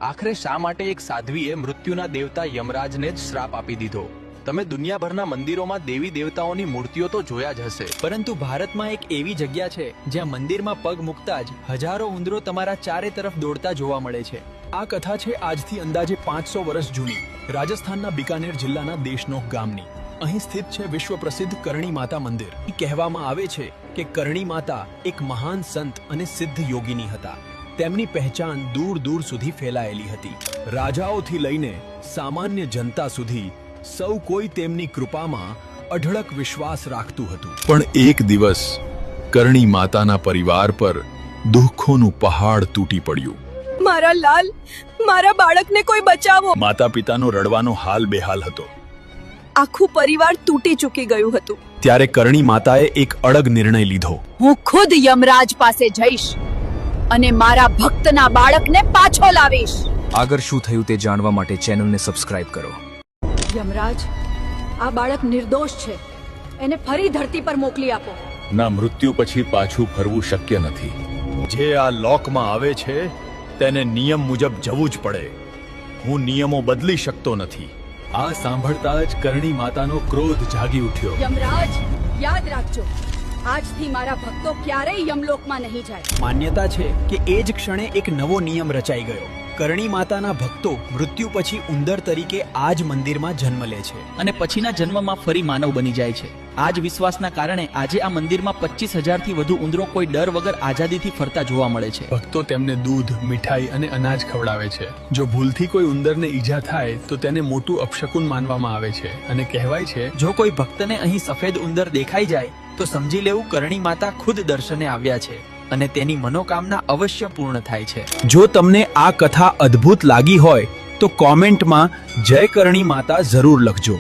આખરે શા માટે એક સાધ્વીએ મૃત્યુના દેવતા યમરાજને જ શ્રાપ આપી દીધો? તમે દુનિયાભરના મંદિરોમાં દેવી દેવતાઓની મૂર્તિઓ તો જોયા જ હશે, પરંતુ ભારતમાં એક એવી જગ્યા છે જ્યાં મંદિરમાં પગ મૂકતા જ હજારો ઉંદરો તમારા ચારે તરફ દોડતા જોવા મળે છે. આ કથા છે આજથી અંદાજે 500 વર્ષ જૂની, રાજસ્થાનના બિકાનેર જિલ્લાના દેશનોક ગામની. અહીં સ્થિત છે વિશ્વ પ્રસિદ્ધ કરણી માતા મંદિર. કહેવામાં આવે છે કે કરણી માતા એક મહાન સંત અને સિદ્ધ યોગીની હતા. તેમની પહેચાન દૂર દૂર સુધી ફેલાયેલી હતી. રાજાઓથી લઈને સામાન્ય જનતા સુધી સૌ કોઈ તેમની કૃપામાં અઢળક વિશ્વાસ રાખતું હતું. પણ એક દિવસ કરણી માતાના પરિવાર પર દુઃખોનું પહાડ તૂટી પડ્યું. મારા લાલ, મારા બાળકને કોઈ બચાવો. માતા પિતાનો રડવાનો હાલ બેહાલ હતો. આખું પરિવાર તૂટી ચૂકી ગયું હતું. ત્યારે કરણી માતાએ એક અડગ નિર્ણય લીધો. હું ખુદ યમરાજ પાસે જઈશ અને મારા ભક્તના બાળકને પાછો લાવીશ. આગળ શું થયું તે જાણવા માટે ચેનલને સબસ્ક્રાઇબ કરો. યમરાજ, આ બાળક નિર્દોષ છે. એને ફરી ધરતી પર મોકલી આપો. ના, મૃત્યુ પછી પાછું ફરવું શક્ય નથી. જે આ લોકમાં આવે છે તેને નિયમ મુજબ જવું જ પડે. હું નિયમો બદલી શકતો નથી. આ સાંભળતા જ કરણી માતાનો ક્રોધ જાગી ઉઠ્યો. યમરાજ, યાદ રાખજો, આજથી મારા ભક્તો ક્યારેય યમલોકમાં નહીં જાય. માન્યતા છે કે એ જ ક્ષણે એક નવો નિયમ રચાઈ ગયો. કરણી માતાના ભક્તો મૃત્યુ પછી ઉંદર તરીકે આ જ મંદિરમાં જન્મ લે છે અને પછીના જન્મમાં ફરી માનવ બની જાય છે. આ જ વિશ્વાસના કારણે આજે આ મંદિરમાં 25,000 થી વધુ ઉંદરો કોઈ ડર વગર આઝાદીથી ફરતા જોવા મળે છે. ભક્તો તેમને દૂધ, મીઠાઈ અને અનાજ ખવડાવે છે. જો ભૂલથી કોઈ ઉંદરને ઈજા થાય તો તેને મોટું અપશકુન માનવામાં આવે છે અને કહેવાય છે જો કોઈ ભક્તને અહીં સફેદ ઉંદર દેખાઈ જાય તો સમજી લેવું કરણી માતા ખુદ દર્શને આવ્યા છે અને તેની મનોકામના અવશ્ય પૂર્ણ થાય છે. જો તમને આ કથા અદ્ભુત લાગી હોય તો કોમેન્ટમાં જય કરણી માતા જરૂર લખજો.